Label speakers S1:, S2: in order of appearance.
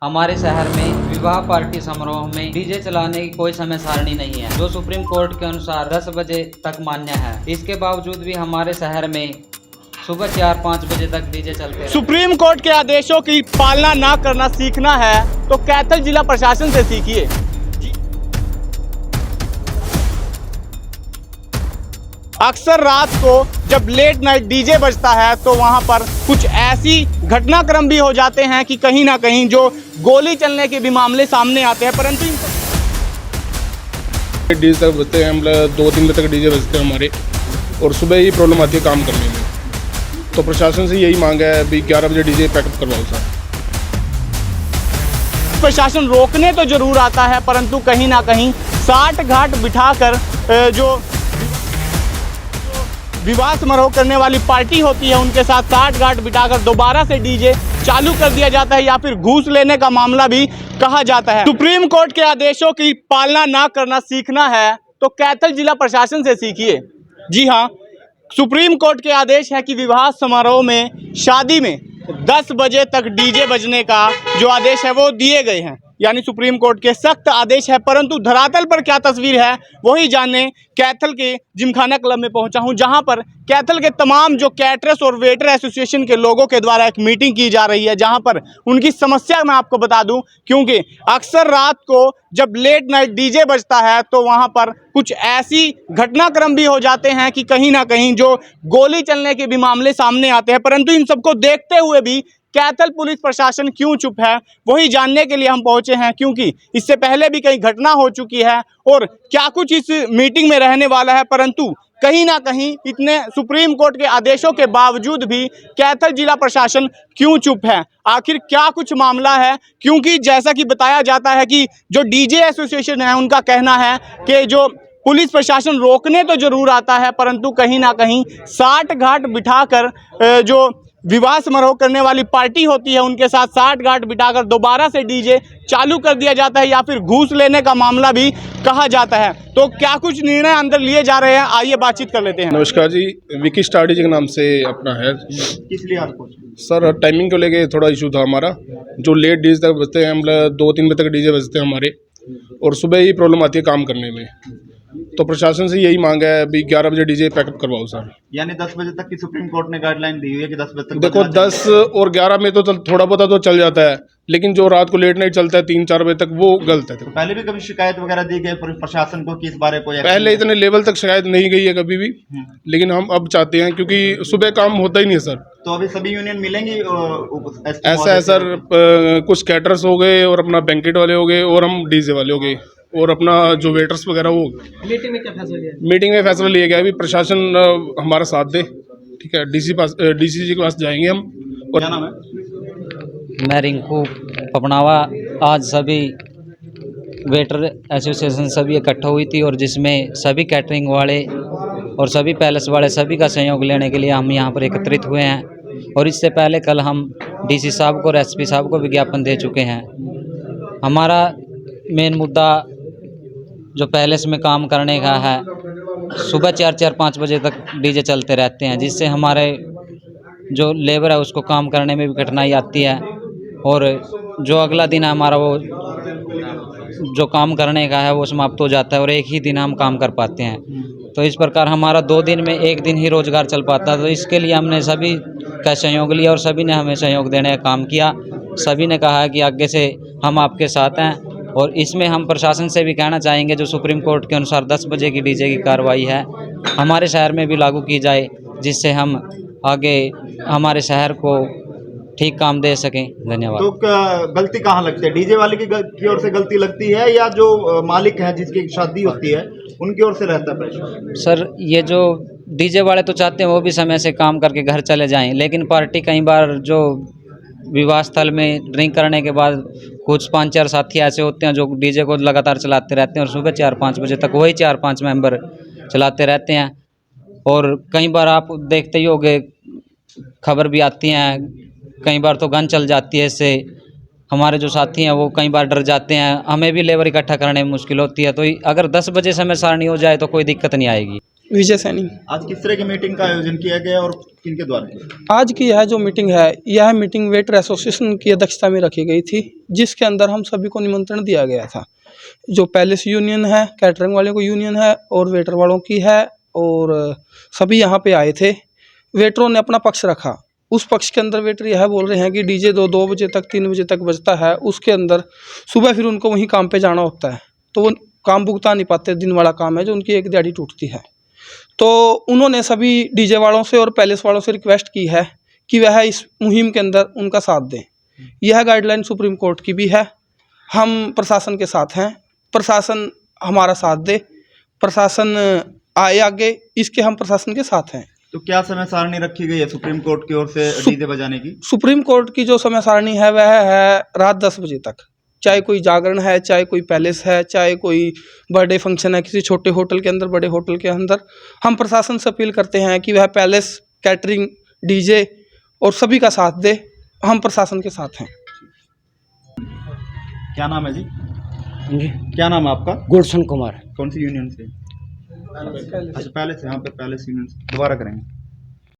S1: हमारे शहर में विवाह पार्टी समारोह में डीजे चलाने की कोई समय सारणी नहीं है, जो सुप्रीम कोर्ट के अनुसार 10 बजे तक मान्य है। इसके बावजूद भी हमारे शहर में सुबह 4-5 बजे तक डीजे चलते हैं।
S2: सुप्रीम कोर्ट के आदेशों की पालना ना करना सीखना है तो कैथल जिला प्रशासन से सीखिए। अक्सर रात को जब लेट नाइट डीजे बजता है तो वहां पर कुछ ऐसी घटनाक्रम भी हो जाते हैं कि कहीं ना कहीं जो गोली चलने के भी मामले सामने आते हैं। परंतु
S3: डीजे तक बजते हैं, हम 2-3 बजे तक डीजे बजते हैं हमारे, और सुबह ही प्रॉब्लम आती है काम करने में। तो प्रशासन से यही मांग है भी 11 बजे डीजे पैकअप करवाओ सर।
S2: प्रशासन रोकने तो जरूर आता है, परंतु कहीं ना कहीं साठ घाट बिठाकर जो विवाह समारोह करने वाली पार्टी होती है उनके साथ साठ घाट बिठाकर दोबारा से डीजे चालू कर दिया जाता है या फिर घूस लेने का मामला भी कहा जाता है। सुप्रीम कोर्ट के आदेशों की पालना ना करना सीखना है तो कैथल जिला प्रशासन से सीखिए। जी हाँ, सुप्रीम कोर्ट के आदेश है कि विवाह समारोह में, शादी में 10 बजे तक डीजे बजने का जो आदेश है वो दिए गए हैं, यानी सुप्रीम कोर्ट के सख्त आदेश है। परंतु धरातल पर क्या तस्वीर है वही जानने कैथल के जिमखाना क्लब में पहुंचा हूं, जहां पर कैथल के तमाम जो कैटरर्स और वेटर एसोसिएशन के लोगों के द्वारा एक मीटिंग की जा रही है, जहां पर उनकी समस्या मैं आपको बता दूं, क्योंकि अक्सर रात को जब लेट नाइट डीजे बजता है तो वहां पर कुछ ऐसी घटनाक्रम भी हो जाते हैं कि कहीं ना कहीं जो गोली चलने के भी मामले सामने आते हैं। परंतु इन सबको देखते हुए भी कैथल पुलिस प्रशासन क्यों चुप है वही जानने के लिए हम पहुंचे हैं, क्योंकि इससे पहले भी कई घटना हो चुकी है और क्या कुछ इस मीटिंग में रहने वाला है। परंतु कहीं ना कहीं इतने सुप्रीम कोर्ट के आदेशों के बावजूद भी कैथल जिला प्रशासन क्यों चुप है, आखिर क्या कुछ मामला है? क्योंकि जैसा कि बताया जाता है कि जो डीजे एसोसिएशन है उनका कहना है कि जो पुलिस प्रशासन रोकने तो जरूर आता है, परंतु कहीं ना कहीं साठ घाट बिठाकर जो विवाह समारोह करने वाली पार्टी होती है उनके साथ साठ घाट बिठाकर दोबारा से डीजे चालू कर दिया जाता है या फिर घूस लेने का मामला भी कहा जाता है। तो क्या कुछ निर्णय अंदर लिए जा रहे हैं, आइए बातचीत कर लेते हैं।
S3: नमस्कार जी, विकी स्टाडी जी के नाम से अपना है।
S2: किस लिए आपको?
S3: सर टाइमिंग को लेके थोड़ा इशू था हमारा, जो लेट डीजे तक बजते हैं, हम 2-3 बजे तक डीजे बजते हैं हमारे, और सुबह ही प्रॉब्लम आती है काम करने में। तो प्रशासन से यही मांग है भी 11 बजे डीजे पैकअप करवाओ सर।
S4: यानी 10 बजे तक की सुप्रीम कोर्ट ने गाइडलाइन दी हुई है कि 10 बजे तक
S3: देखो 10 और 11 में तो थोड़ा बहुत तो चल जाता है, लेकिन जो रात को लेट नाइट चलता है 3-4 बजे तक वो गलत है।
S4: तो पहले भी कभी शिकायत वगैरह दी गई प्रशासन को कि इस बारे को?
S3: पहले इतने लेवल तक शिकायत नहीं गई है कभी भी, लेकिन हम अब चाहते हैं क्योंकि सुबह काम होता ही नहीं है सर।
S4: तो अभी सभी यूनियन मिलेंगी?
S3: ऐसा है सर, कुछ कैटरर्स हो गए और अपना बैंकेट वाले हो गए और हम डीजे वाले हो गए और अपना जो वेटर्स वगैरह वो। मीटिंग में क्या फैसला लिया? मीटिंग में फैसला लिया गया है भी प्रशासन हमारा साथ दे, ठीक है। डीसी जी के पास जाएंगे हम। और
S4: क्या नाम है?
S1: मैं रिंकू पपनावा। आज सभी वेटर एसोसिएशन सभी इकट्ठा हुई थी और जिसमें सभी कैटरिंग वाले और सभी पैलेस वाले सभी का सहयोग लेने के लिए हम यहाँ पर एकत्रित हुए हैं। और इससे पहले कल हम डीसी साहब को और एसपी साहब को विज्ञापन दे चुके हैं। हमारा मेन मुद्दा जो पैलेस में काम करने का है, सुबह 4-5 बजे तक डीजे चलते रहते हैं, जिससे हमारे जो लेबर है उसको काम करने में भी कठिनाई आती है और जो अगला दिन हमारा वो जो काम करने का है वो समाप्त हो जाता है और एक ही दिन हम काम कर पाते हैं। तो इस प्रकार हमारा 2 दिन में 1 दिन ही रोजगार चल पाता है। तो इसके लिए हमने सभी का सहयोग लिया और सभी ने हमें सहयोग देने का काम किया। सभी ने कहा कि आगे से हम आपके साथ हैं और इसमें हम प्रशासन से भी कहना चाहेंगे जो सुप्रीम कोर्ट के अनुसार 10 बजे की डीजे की कार्रवाई है हमारे शहर में भी लागू की जाए, जिससे हम आगे हमारे शहर को ठीक काम दे सकें। धन्यवाद।
S4: तो गलती कहाँ लगती है? डीजे वाले की ओर से गलती लगती है या जो मालिक है जिसकी शादी होती है उनकी ओर से रहता है प्रेशर?
S1: सर ये जो डीजे वाले तो चाहते हैं वो भी समय से काम करके घर चले जाएं, लेकिन पार्टी कई बार जो विवाह स्थल में ड्रिंक करने के बाद कुछ 5-4 साथी ऐसे होते हैं जो डीजे को लगातार चलाते रहते हैं और सुबह 4-5 बजे तक वही 4-5 मेंबर चलाते रहते हैं। और कई बार आप देखते ही होंगे, खबर भी आती हैं, कई बार तो गन चल जाती है। इससे हमारे जो साथी हैं वो कई बार डर जाते हैं, हमें भी लेबर इकट्ठा करने में मुश्किल होती है। तो अगर 10 बजे समय सारणी हो जाए तो कोई दिक्कत नहीं आएगी।
S5: विजय सैनी।
S4: आज किस तरह की मीटिंग का आयोजन किया गया और किनके द्वारा किया?
S5: आज की यह जो मीटिंग है, यह मीटिंग वेटर एसोसिएशन की अध्यक्षता में रखी गई थी, जिसके अंदर हम सभी को निमंत्रण दिया गया था। जो पैलेस यूनियन है, कैटरिंग वाले को यूनियन है और वेटर वालों की है, और सभी यहाँ पे आए थे। वेटरों ने अपना पक्ष रखा। उस पक्ष के अंदर वेटर यह बोल रहे हैं कि डीजे 2 बजे तक 3 बजे तक बजता है, उसके अंदर सुबह फिर उनको वहीं काम पे जाना होता है, तो वो काम भुगता नहीं पाते। दिन वाला काम है जो उनकी एक दिहाड़ी टूटती है। तो उन्होंने सभी डीजे वालों से और पैलेस वालों से रिक्वेस्ट की है कि वह इस मुहिम के अंदर उनका साथ दें। यह गाइडलाइन सुप्रीम कोर्ट की भी है। हम प्रशासन के साथ हैं, प्रशासन हमारा साथ दे, प्रशासन आए आगे, इसके हम प्रशासन के साथ हैं।
S4: तो क्या समय सारणी रखी गई है सुप्रीम कोर्ट की ओर से डीजे बजाने की?
S5: सुप्रीम कोर्ट की जो समय सारणी है वह है रात 10 बजे तक। चाहे कोई जागरण है, चाहे कोई पैलेस है, चाहे कोई बर्थडे फंक्शन है किसी छोटे होटल के अंदर, बड़े होटल के अंदर, हम प्रशासन से अपील करते हैं कि वह पैलेस, कैटरिंग, डीजे और सभी का साथ दे। हम प्रशासन के साथ हैं।
S4: क्या नाम है जी?
S6: जी,
S4: क्या नाम है आपका?
S6: गुलशन कुमार।
S4: कौन सी यूनियन से? अच्छा, पैलेस, यहाँ पे पैलेस यूनियन से। दोबारा करेंगे।